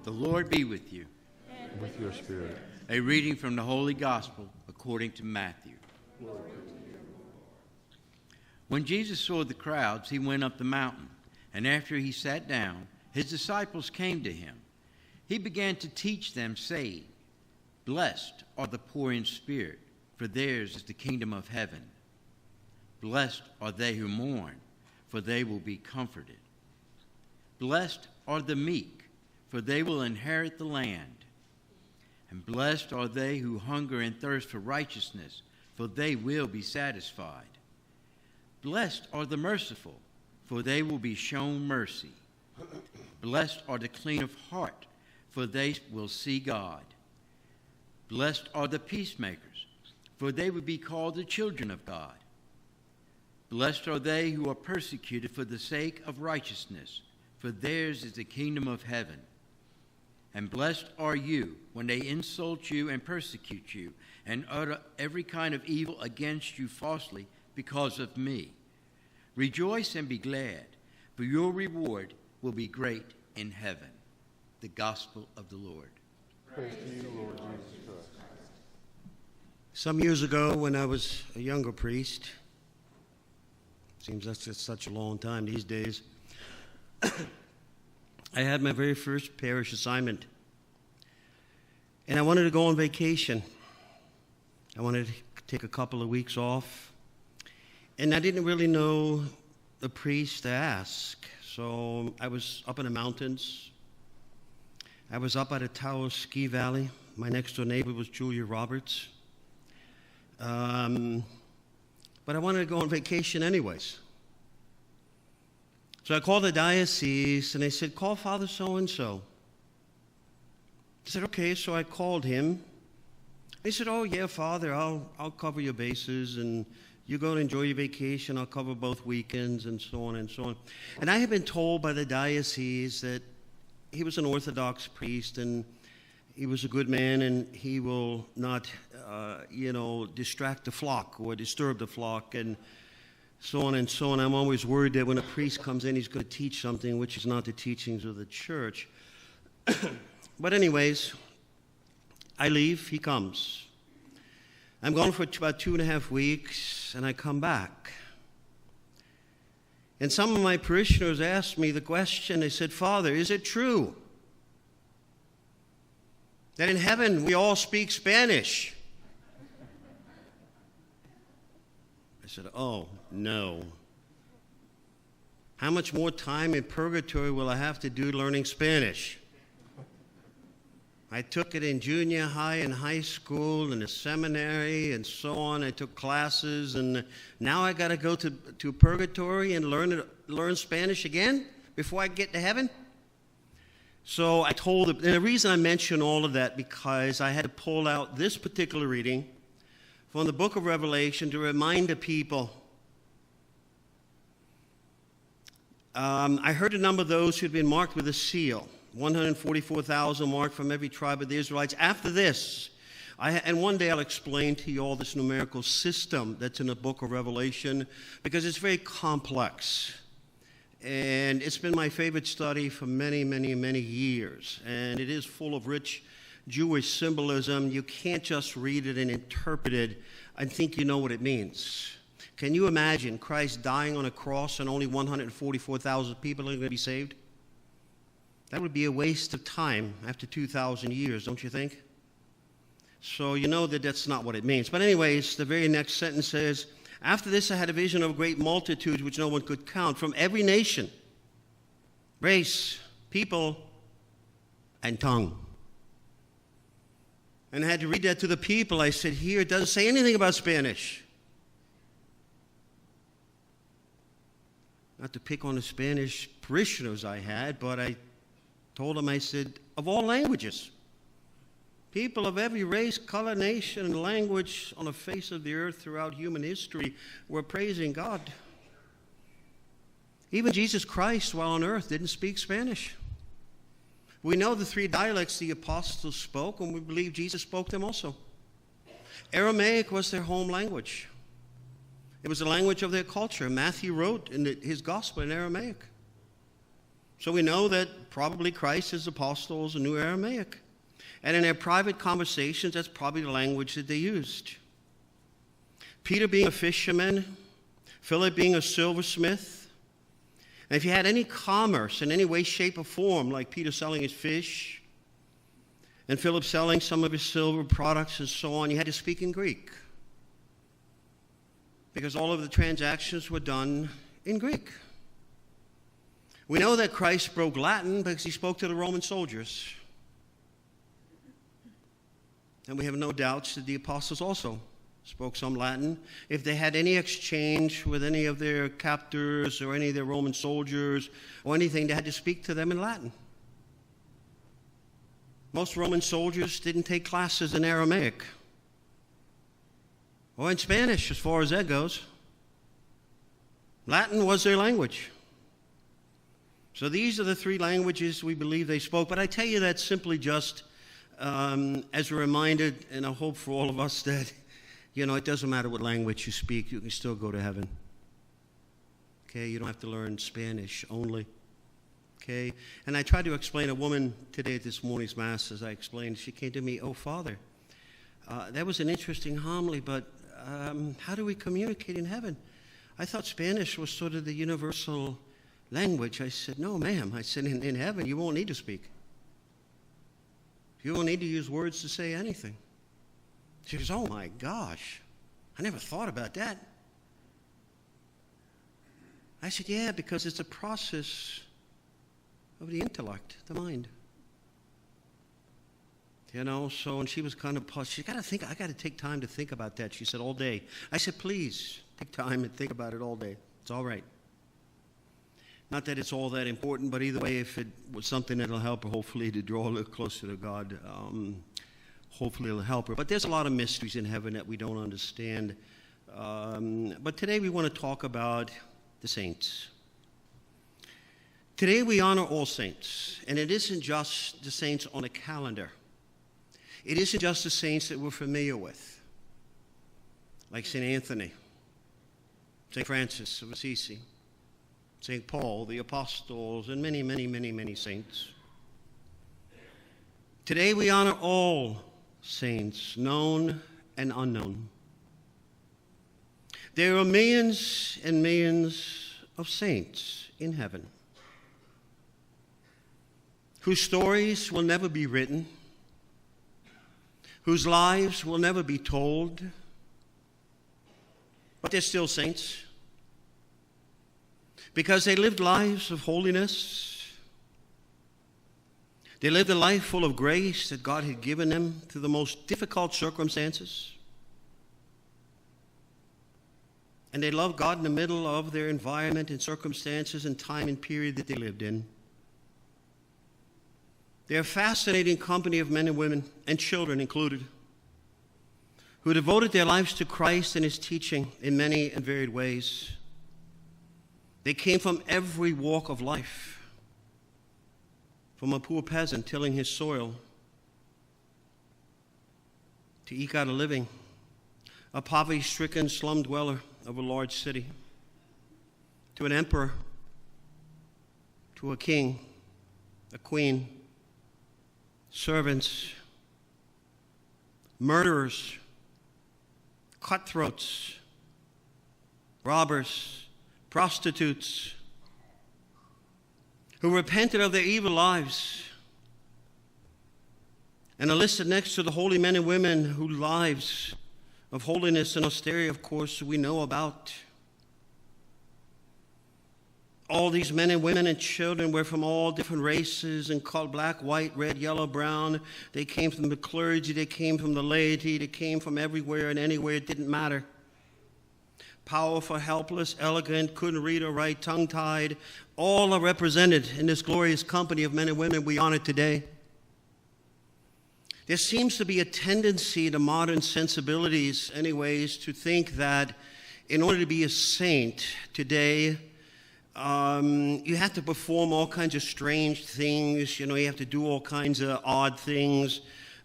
The Lord be with you. And with your spirit. A reading from the Holy Gospel according to Matthew. When Jesus saw the crowds, he went up the mountain, and after he sat down, his disciples came to him. He began to teach them, saying, "Blessed are the poor in spirit, for theirs is the kingdom of heaven. Blessed are they who mourn, for they will be comforted. Blessed are the meek, for they will inherit the land. And blessed are they who hunger and thirst for righteousness, for they will be satisfied. Blessed are the merciful, for they will be shown mercy. Blessed are the clean of heart, for they will see God. Blessed are the peacemakers, for they will be called the children of God. Blessed are they who are persecuted for the sake of righteousness, for theirs is the kingdom of heaven. And blessed are you when they insult you and persecute you, and utter every kind of evil against you falsely because of me. Rejoice and be glad, for your reward will be great in heaven." The Gospel of the Lord. Praise to you, Lord Jesus Christ. Some years ago, when I was a younger priest, seems that's just such a long time these days, I had my very first parish assignment. And I wanted to go on vacation. I wanted to take a couple of weeks off. And I didn't really know the priest to ask. So I was up in the mountains. I was up at a Tahoe ski valley. My next door neighbor was Julia Roberts. But I wanted to go on vacation anyways. So I called the diocese, and they said, "Call Father so-and-so." I said, "Okay," so I called him. He said, "Oh, yeah, Father, I'll cover your bases, and you go and enjoy your vacation. I'll cover both weekends," and so on and so on. And I had been told by the diocese that he was an Orthodox priest, and he was a good man, and he will not, distract the flock or disturb the flock, and so on and so on. I'm always worried that when a priest comes in, he's going to teach something which is not the teachings of the church. But anyways, I leave, he comes. I'm gone for about 2.5 weeks, and I come back. And some of my parishioners asked me the question. They said, "Father, is it true that in heaven we all speak Spanish?" I said, "Oh, no. How much more time in purgatory will I have to do learning Spanish? I took it in junior high and high school and the seminary and so on. I took classes, and now I got to go to purgatory and learn Spanish again before I get to heaven?" So I told him, and the reason I mention all of that, because I had to pull out this particular reading from the book of Revelation to remind the people. I heard a number of those who had been marked with a seal, 144,000 marked from every tribe of the Israelites. After this, and one day I'll explain to you all this numerical system that's in the book of Revelation, because it's very complex. And it's been my favorite study for many, many, many years. And it is full of rich Jewish symbolism. You can't just read it and interpret it and think you know what it means. Can you imagine Christ dying on a cross and only 144,000 people are going to be saved? That would be a waste of time after 2,000 years, don't you think? So you know that that's not what it means. But anyways, the very next sentence says, "After this I had a vision of great multitudes which no one could count, from every nation, race, people, and tongue." And I had to read that to the people. I said, "Here, it doesn't say anything about Spanish." Not to pick on the Spanish parishioners I had, but I told them, I said, of all languages, people of every race, color, nation, and language on the face of the earth throughout human history were praising God. Even Jesus Christ, while on earth, didn't speak Spanish. We know the 3 dialects the apostles spoke, and we believe Jesus spoke them also. Aramaic was their home language. It was the language of their culture. Matthew wrote in his gospel in Aramaic. So we know that probably Christ, his apostles, knew Aramaic. And in their private conversations, that's probably the language that they used. Peter being a fisherman, Philip being a silversmith. And if you had any commerce in any way, shape, or form, like Peter selling his fish, and Philip selling some of his silver products and so on, you had to speak in Greek. Because all of the transactions were done in Greek. We know that Christ spoke Latin because he spoke to the Roman soldiers. And we have no doubts that the apostles also spoke some Latin. If they had any exchange with any of their captors or any of their Roman soldiers or anything, they had to speak to them in Latin. Most Roman soldiers didn't take classes in Aramaic or in Spanish as far as that goes. Latin was their language. So these are the three languages we believe they spoke. But I tell you that simply just as a reminder and a hope for all of us that, it doesn't matter what language you speak, you can still go to heaven. Okay, you don't have to learn Spanish only. Okay, and I tried to explain a woman today at this morning's Mass, as I explained, she came to me, "Oh, Father, that was an interesting homily, but how do we communicate in heaven? I thought Spanish was sort of the universal language." I said, "No, ma'am." I said, in heaven, you won't need to speak. You won't need to use words to say anything. She goes, "Oh, my gosh, I never thought about that." I said, "Yeah, because it's a process of the intellect, the mind." So, and she was kind of paused. She got to think, I got to take time to think about that. She said, "All day." I said, "Please, take time and think about it all day. It's all right." Not that it's all that important, but either way, if it was something that'll help her, hopefully, to draw a little closer to God, hopefully it'll help her. But there's a lot of mysteries in heaven that we don't understand. But today we want to talk about the saints. Today we honor all saints, and it isn't just the saints on a calendar. It isn't just the saints that we're familiar with, like St. Anthony, St. Francis of Assisi, St. Paul, the apostles, and many, many, many, many saints. Today we honor all saints, known and unknown. There are millions and millions of saints in heaven whose stories will never be written, whose lives will never be told, but they're still saints because they lived lives of holiness. They lived a life full of grace that God had given them through the most difficult circumstances. And they loved God in the middle of their environment and circumstances and time and period that they lived in. They're a fascinating company of men and women, and children included, who devoted their lives to Christ and his teaching in many and varied ways. They came from every walk of life, from a poor peasant tilling his soil to eke out a living, a poverty-stricken slum dweller of a large city, to an emperor, to a king, a queen, servants, murderers, cutthroats, robbers, prostitutes, who repented of their evil lives and are listed next to the holy men and women whose lives of holiness and austerity, of course, we know about. All these men and women and children were from all different races and called black, white, red, yellow, brown. They came from the clergy, they came from the laity, they came from everywhere and anywhere. It didn't matter. Powerful, helpless, elegant, couldn't read or write, tongue-tied, all are represented in this glorious company of men and women we honor today. There seems to be a tendency to modern sensibilities, anyways, to think that in order to be a saint today, you have to perform all kinds of strange things. You have to do all kinds of odd things.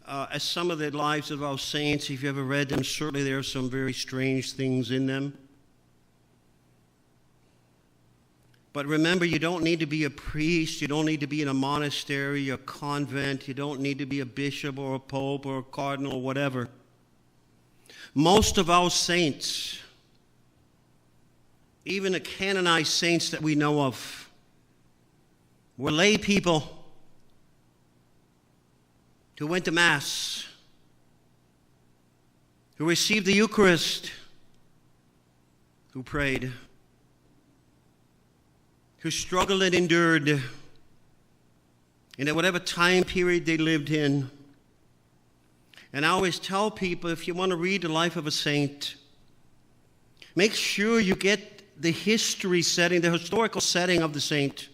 As some of the lives of our saints, if you ever read them, certainly there are some very strange things in them. But remember, you don't need to be a priest. You don't need to be in a monastery, a convent. You don't need to be a bishop or a pope or a cardinal or whatever. Most of our saints, even the canonized saints that we know of, were lay people who went to Mass, who received the Eucharist, who prayed, who struggled and endured, and at whatever time period they lived in. And I always tell people, if you want to read the life of a saint, make sure you get the history setting, the historical setting of the saint.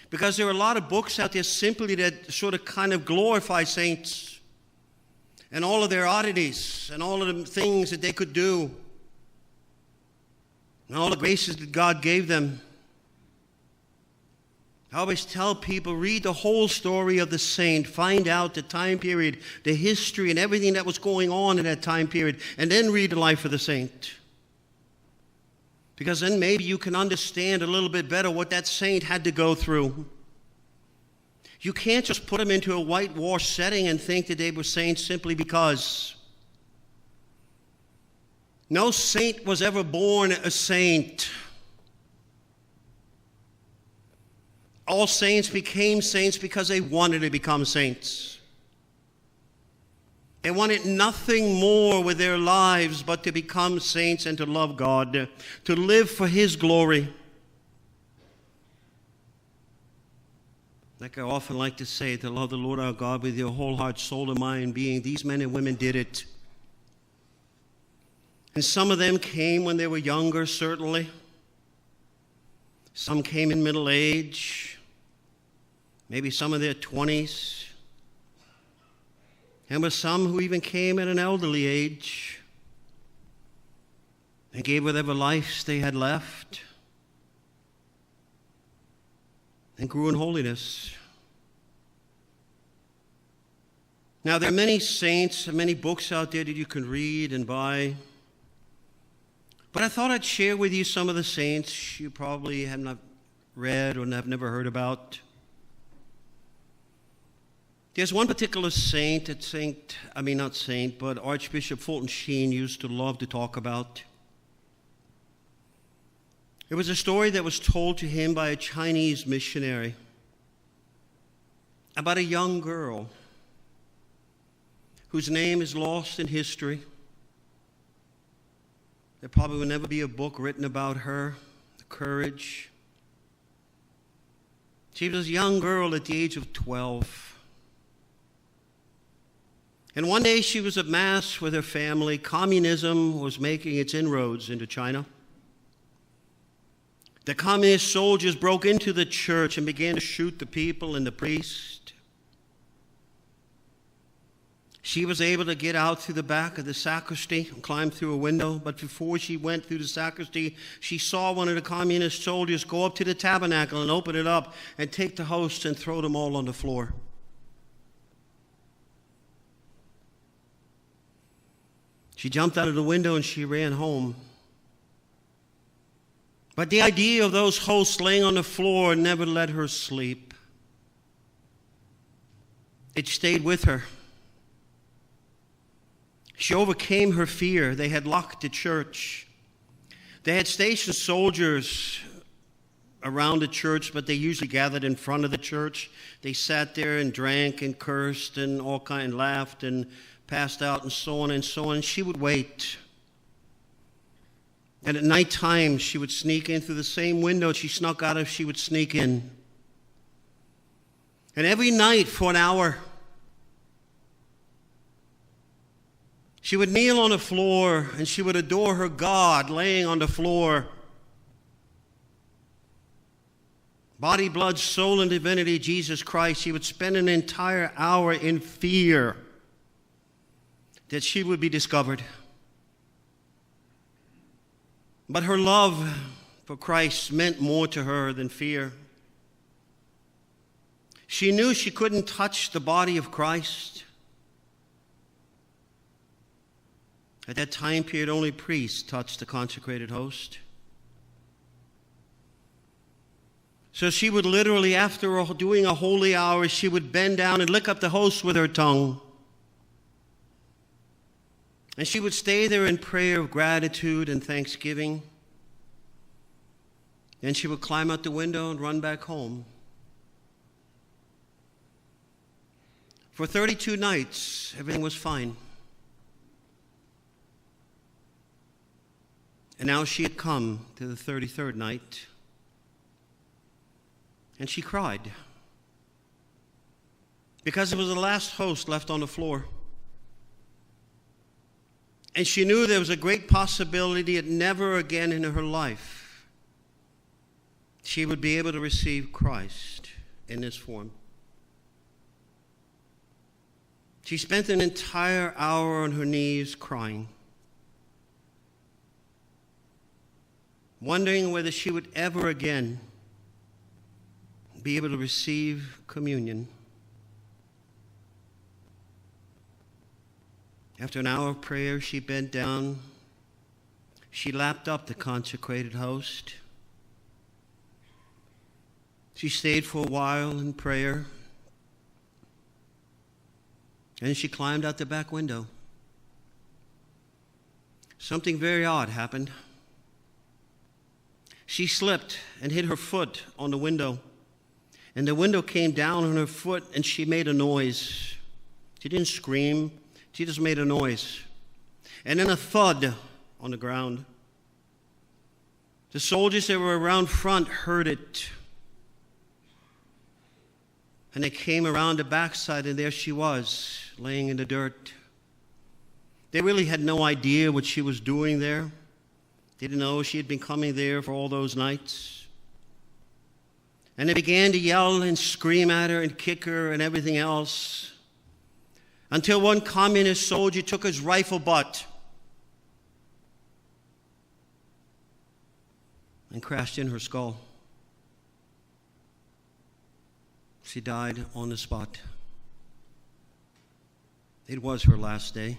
Because there are a lot of books out there simply that sort of kind of glorify saints and all of their oddities and all of the things that they could do and all the graces that God gave them. I always tell people, read the whole story of the saint, find out the time period, the history, and everything that was going on in that time period, and then read the life of the saint. Because then maybe you can understand a little bit better what that saint had to go through. You can't just put them into a whitewash setting and think that they were saints simply because. No saint was ever born a saint. All saints became saints because they wanted to become saints. They wanted nothing more with their lives but to become saints and to love God, to live for His glory. Like I often like to say, to love the Lord our God with your whole heart, soul, and mind and being. These men and women did it. And some of them came when they were younger, certainly. Some came in middle age, maybe some of their 20s. And with some who even came at an elderly age and gave whatever lives they had left and grew in holiness. Now, there are many saints and many books out there that you can read and buy. But I thought I'd share with you some of the saints you probably have not read or have never heard about. There's one particular saint that Archbishop Fulton Sheen used to love to talk about. It was a story that was told to him by a Chinese missionary about a young girl whose name is lost in history. There probably will never be a book written about her, the courage. She was a young girl at the age of 12. And one day she was at Mass with her family. Communism was making its inroads into China. The communist soldiers broke into the church and began to shoot the people and the priest. She was able to get out through the back of the sacristy and climb through a window, but before she went through the sacristy, she saw one of the communist soldiers go up to the tabernacle and open it up and take the hosts and throw them all on the floor. She jumped out of the window and she ran home. But the idea of those hosts laying on the floor never let her sleep. It stayed with her. She overcame her fear. They had locked the church. They had stationed soldiers around the church, but they usually gathered in front of the church. They sat there and drank and cursed and all kind, laughed and passed out and so on and so on. She would wait. And at nighttime, she would sneak in through the same window she snuck out of, she would sneak in. And every night for an hour, she would kneel on the floor and she would adore her God laying on the floor. Body, blood, soul, and divinity, Jesus Christ. She would spend an entire hour in fear that she would be discovered. But her love for Christ meant more to her than fear. She knew she couldn't touch the body of Christ. At that time period, only priests touched the consecrated host. So she would literally, after doing a holy hour, she would bend down and lick up the host with her tongue. And she would stay there in prayer of gratitude and thanksgiving. Then she would climb out the window and run back home. For 32 nights, everything was fine. And now she had come to the 33rd night, and she cried because it was the last host left on the floor. And she knew there was a great possibility that never again in her life she would be able to receive Christ in this form. She spent an entire hour on her knees crying, wondering whether she would ever again be able to receive communion. After an hour of prayer, she bent down. She lapped up the consecrated host. She stayed for a while in prayer. And she climbed out the back window. Something very odd happened. She slipped and hit her foot on the window. And the window came down on her foot, and she made a noise. She didn't scream. She just made a noise. And then a thud on the ground. The soldiers that were around front heard it. And they came around the backside, and there she was, laying in the dirt. They really had no idea what she was doing there. They didn't know she had been coming there for all those nights. And they began to yell and scream at her and kick her and everything else, until one communist soldier took his rifle butt and crashed in her skull. She died on the spot. It was her last day.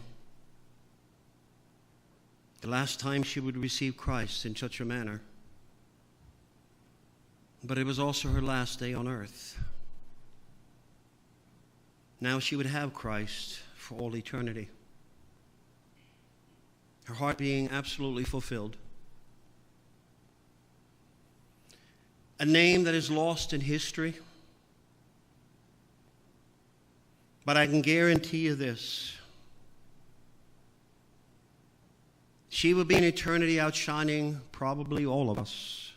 The last time she would receive Christ in such a manner. But it was also her last day on earth. Now she would have Christ for all eternity. Her heart being absolutely fulfilled. A name that is lost in history. But I can guarantee you this. She will be in eternity outshining probably all of us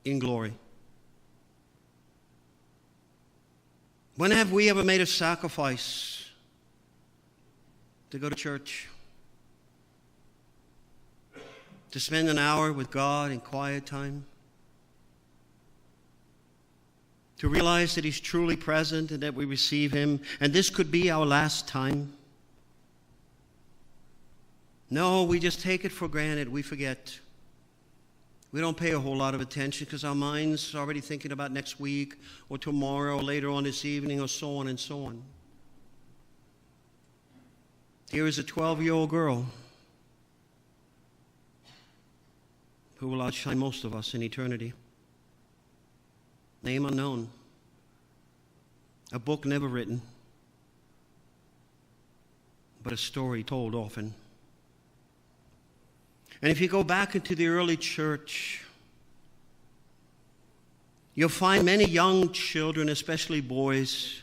in glory. When have we ever made a sacrifice to go to church? To spend an hour with God in quiet time? To realize that He's truly present and that we receive Him, and this could be our last time? No, we just take it for granted. We forget. We don't pay a whole lot of attention because our mind's already thinking about next week or tomorrow or later on this evening or so on and so on. Here is a 12-year-old girl who will outshine most of us in eternity. Name unknown. A book never written, but a story told often. And if you go back into the early church, you'll find many young children, especially boys,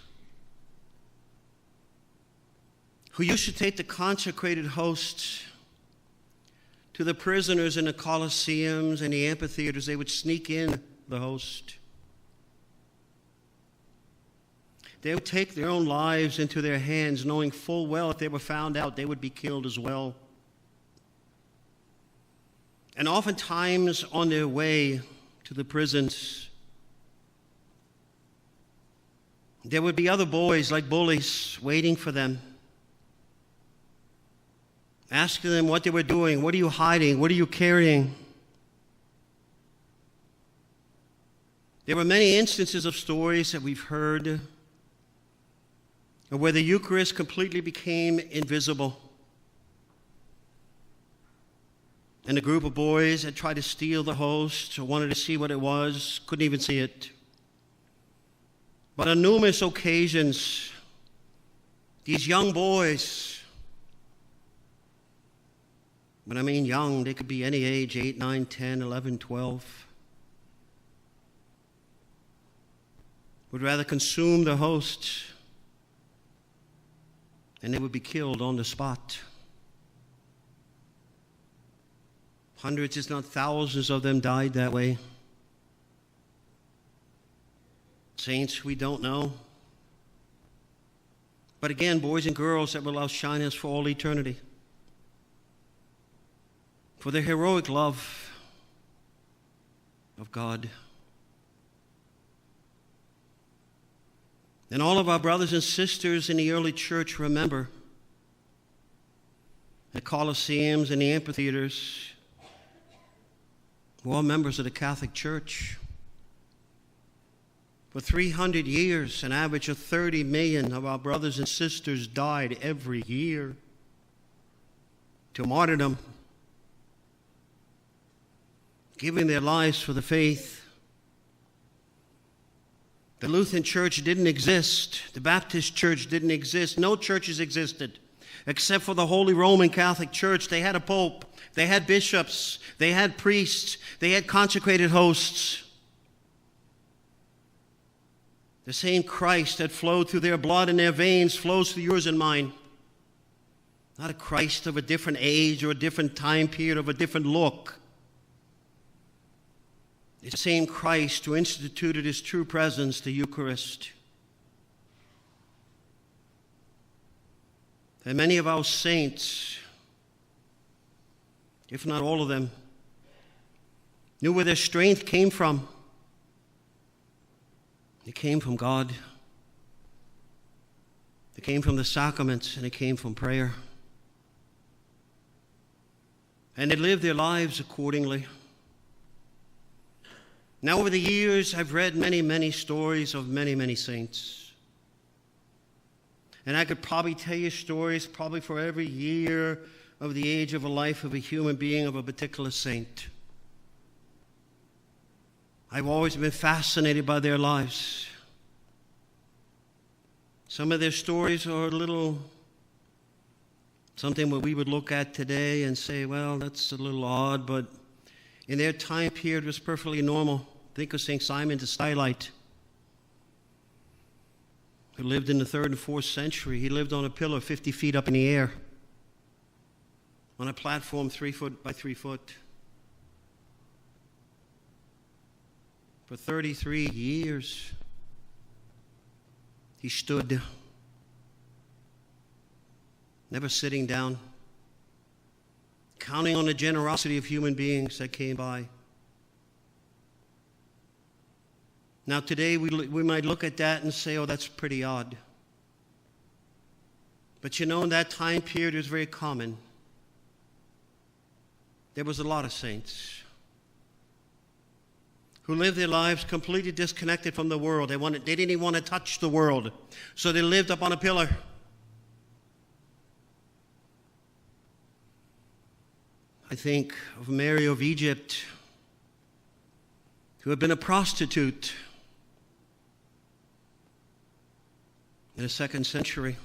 who used to take the consecrated hosts to the prisoners in the Colosseums and the amphitheaters. They would sneak in the host. They would take their own lives into their hands, knowing full well if they were found out, they would be killed as well. And oftentimes on their way to the prisons, there would be other boys like bullies waiting for them, asking them what they were doing. What are you hiding? What are you carrying? There were many instances of stories that we've heard where the Eucharist completely became invisible. And a group of boys had tried to steal the host or wanted to see what it was, couldn't even see it. But on numerous occasions, these young boys, when I mean young, they could be any age, 8, 9, 10, 11, 12, would rather consume the host, and they would be killed on the spot. Hundreds, if not thousands of them died that way. Saints, we don't know. But again, boys and girls that will outshine us for all eternity. For their heroic love of God. And all of our brothers and sisters in the early church remember the Colosseums and the amphitheaters were all members of the Catholic Church. For 300 years, an average of 30 million of our brothers and sisters died every year to martyrdom, giving their lives for the faith. The Lutheran Church didn't exist. The Baptist Church didn't exist. No churches existed except for the Holy Roman Catholic Church. They had a pope. They had bishops. They had priests. They had consecrated hosts. The same Christ that flowed through their blood and their veins flows through yours and mine. Not a Christ of a different age or a different time period, of a different look. It's the same Christ who instituted his true presence, the Eucharist. And many of our saints, if not all of them, knew where their strength came from. It came from God. It came from the sacraments, and it came from prayer. And they lived their lives accordingly. Now, over the years, I've read many, many stories of many, many saints. And I could probably tell you stories probably for every year of the age of a life of a human being, of a particular saint. I've always been fascinated by their lives. Some of their stories are a little something that we would look at today and say, well, that's a little odd, but in their time period it was perfectly normal. Think of St. Simon the Stylite, who lived in the 3rd and 4th century. He lived on a pillar 50 feet up in the air, on a platform 3 foot by 3 foot. For 33 years, he stood, never sitting down, counting on the generosity of human beings that came by. Now today we might look at that and say, oh, that's pretty odd. But you know, in that time period it was very common. There was a lot of saints who lived their lives completely disconnected from the world. They didn't even want to touch the world. So they lived up on a pillar. I think of Mary of Egypt, who had been a prostitute in the 2nd century.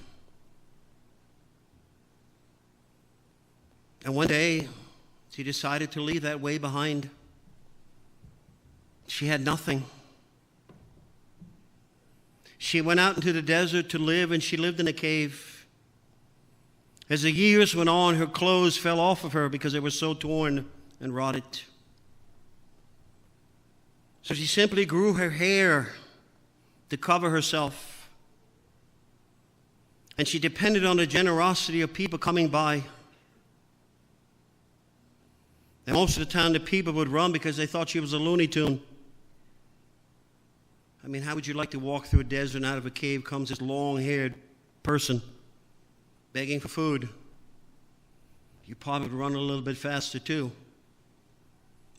And one day, she decided to leave that way behind. She had nothing. She went out into the desert to live, and she lived in a cave. As the years went on, her clothes fell off of her because they were so torn and rotted. So she simply grew her hair to cover herself. And she depended on the generosity of people coming by. And most of the time the people would run because they thought she was a Looney Tune. I mean, how would you like to walk through a desert and out of a cave comes this long-haired person begging for food? You probably would run a little bit faster too.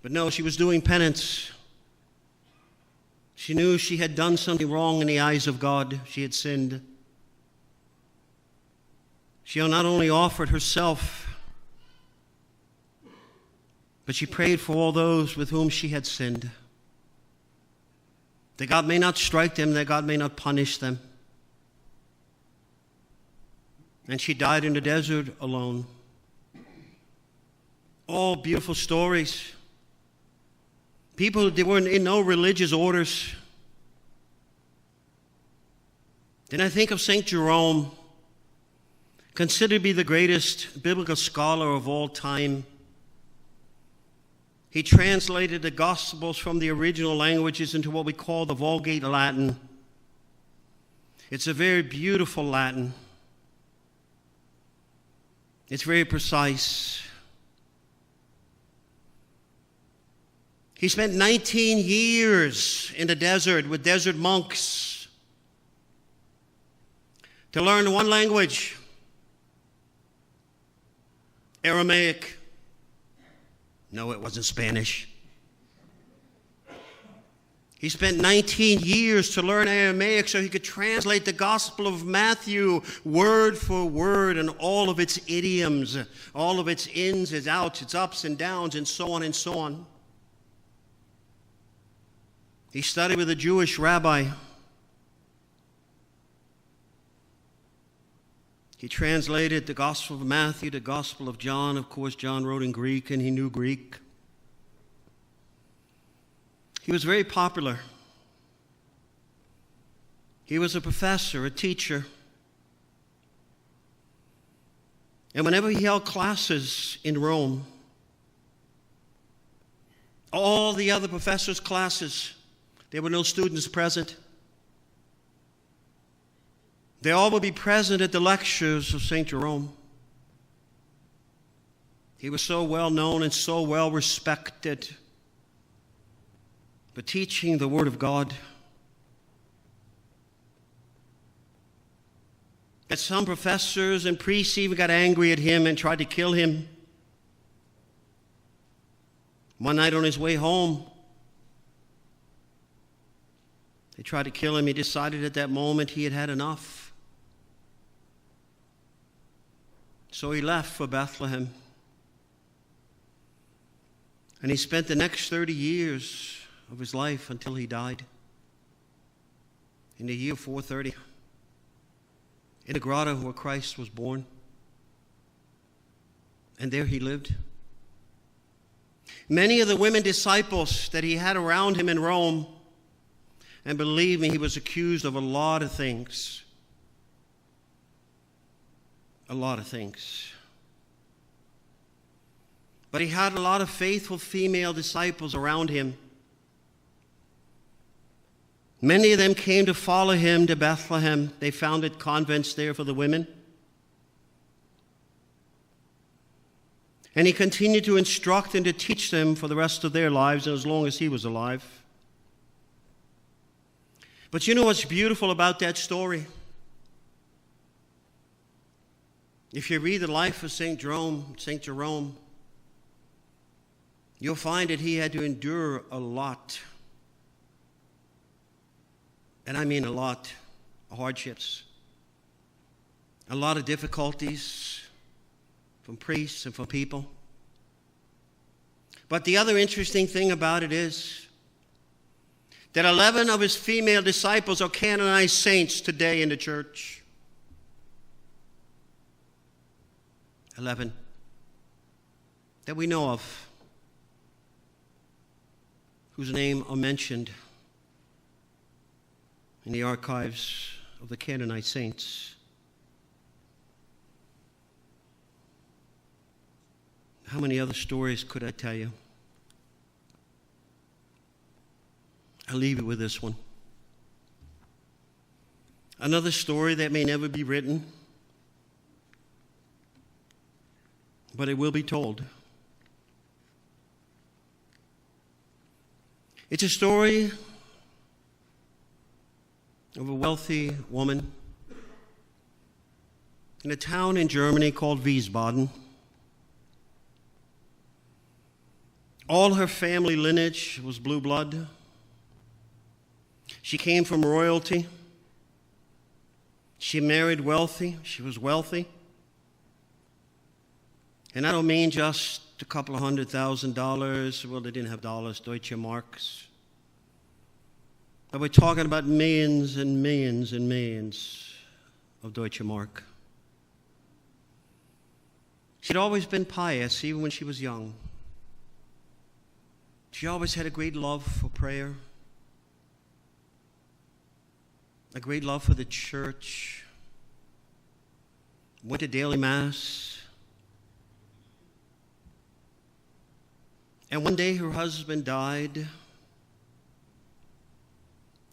But no, she was doing penance. She knew she had done something wrong in the eyes of God. She had sinned. She not only offered herself, But she prayed for all those with whom she had sinned, that God may not strike them, that God may not punish them. And she died in the desert alone. All beautiful stories. People, they weren't in no religious orders. Then I think of St. Jerome, considered to be the greatest biblical scholar of all time. He translated the Gospels from the original languages into what we call the Vulgate Latin. It's a very beautiful Latin. It's very precise. He spent 19 years in the desert with desert monks to learn one language, Aramaic. No, it wasn't Spanish. He spent 19 years to learn Aramaic so he could translate the Gospel of Matthew word for word and all of its idioms, all of its ins, its outs, its ups and downs, and so on and so on. He studied with a Jewish rabbi. He translated the Gospel of Matthew, the Gospel of John. Of course, John wrote in Greek, and he knew Greek. He was very popular. He was a professor, a teacher. And whenever he held classes in Rome, all the other professors' classes, there were no students present. They all would be present at the lectures of St. Jerome. He was so well known and so well respected for teaching the Word of God that some professors and priests even got angry at him and tried to kill him. One night on his way home, they tried to kill him. He decided at that moment he had had enough. So he left for Bethlehem. And he spent the next 30 years of his life until he died in the year 430 in the grotto where Christ was born. And there he lived. Many of the women disciples that he had around him in Rome, and believe me, he was accused of a lot of things. A lot of things. But he had a lot of faithful female disciples around him. Many of them came to follow him to Bethlehem. They founded convents there for the women. And he continued to instruct and to teach them for the rest of their lives, and as long as he was alive. But you know what's beautiful about that story? If you read the life of St. Jerome, you'll find that he had to endure a lot. And I mean a lot of hardships, a lot of difficulties from priests and from people. But the other interesting thing about it is that 11 of his female disciples are canonized saints today in the church. 11 that we know of, whose name are mentioned in the archives of the canonized saints. How many other stories could I tell you? I'll leave it with this one. Another story that may never be written, but it will be told. It's a story of a wealthy woman in a town in Germany called Wiesbaden. All her family lineage was blue blood. She came from royalty. She married wealthy. She was wealthy. And I don't mean just a couple of $100,000. Well, they didn't have dollars, Deutsche Marks. But we're talking about millions and millions and millions of Deutsche Mark. She'd always been pious, even when she was young. She always had a great love for prayer, a great love for the church, went to daily mass. And one day her husband died,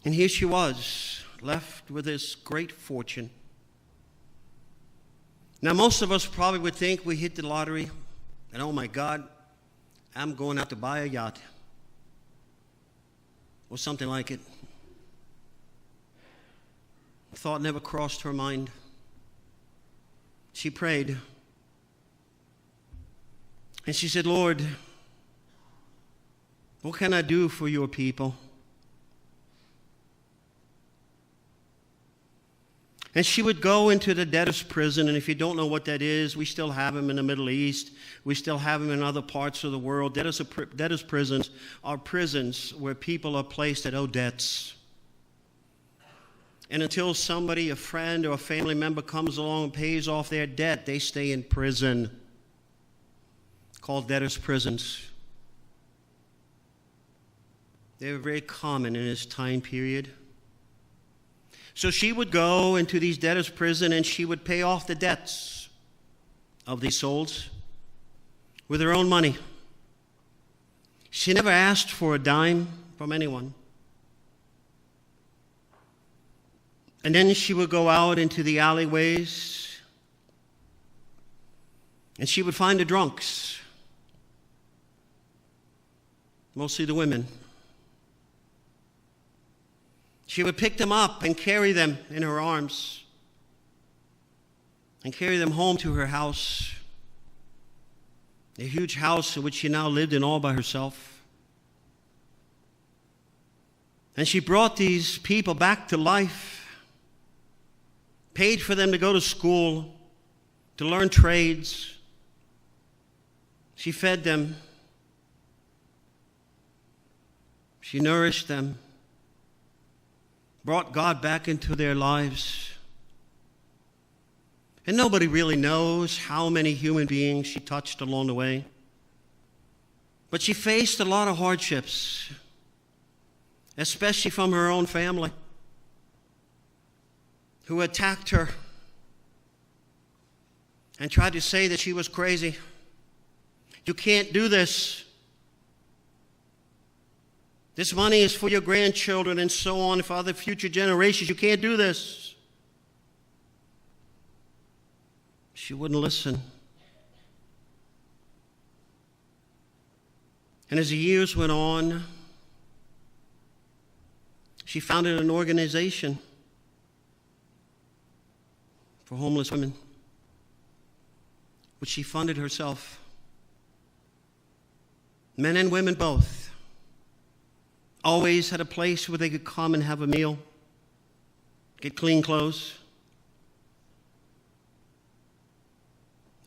and here she was, left with this great fortune. Now, most of us probably would think we hit the lottery, and oh my God, I'm going out to buy a yacht, or something like it. Thought never crossed her mind. She prayed, and she said, Lord, what can I do for your people? And she would go into the debtor's prison, and if you don't know what that is, we still have them in the Middle East. We still have them in other parts of the world. Debtor's prisons are prisons where people are placed that owe debts. And until somebody, a friend or a family member, comes along and pays off their debt, they stay in prison, called debtor's prisons. They were very common in this time period. So she would go into these debtors' prison and she would pay off the debts of these souls with her own money. She never asked for a dime from anyone. And then she would go out into the alleyways and she would find the drunks, mostly the women. She would pick them up and carry them in her arms and carry them home to her house, a huge house in which she now lived in all by herself. And she brought these people back to life, paid for them to go to school, to learn trades. She fed them. She nourished them. Brought God back into their lives. And nobody really knows how many human beings she touched along the way. But she faced a lot of hardships, especially from her own family, who attacked her and tried to say that she was crazy. You can't do this. This money is for your grandchildren and so on, for other future generations. You can't do this. She wouldn't listen. And as the years went on, she founded an organization for homeless women, which she funded herself. Men and women both always had a place where they could come and have a meal, get clean clothes.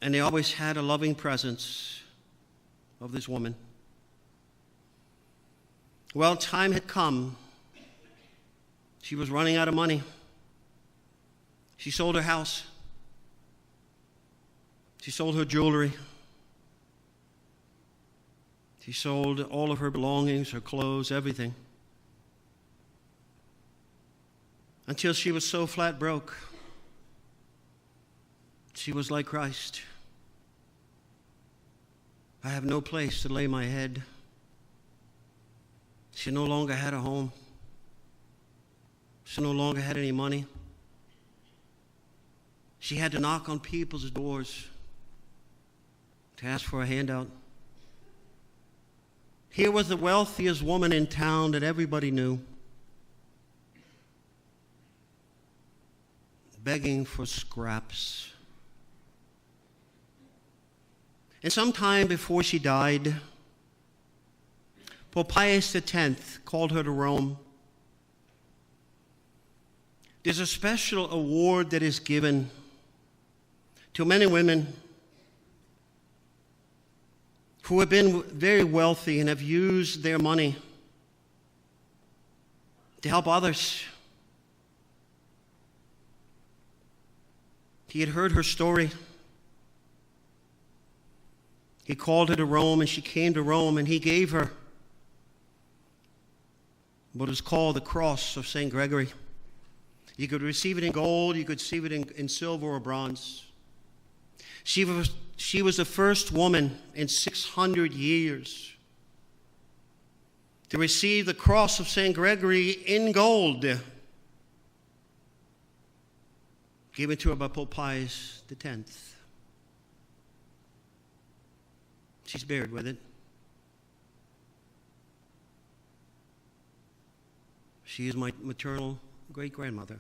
And they always had a loving presence of this woman. Well, time had come. She was running out of money. She sold her house. She sold her jewelry. She sold all of her belongings, her clothes, everything. Until she was so flat broke, she was like Christ. I have no place to lay my head. She no longer had a home. She no longer had any money. She had to knock on people's doors to ask for a handout. Here was the wealthiest woman in town that everybody knew, begging for scraps. And sometime before she died, Pope Pius X called her to Rome. There's a special award that is given to men and women who have been very wealthy and have used their money to help others. He had heard her story. He called her to Rome, and she came to Rome, and he gave her what is called the cross of St. Gregory. You could receive it in gold, you could receive it in silver or bronze. She was the first woman in 600 years to receive the cross of St. Gregory in gold, given to her by Pope Pius X. She's buried with it. She is my maternal great-grandmother.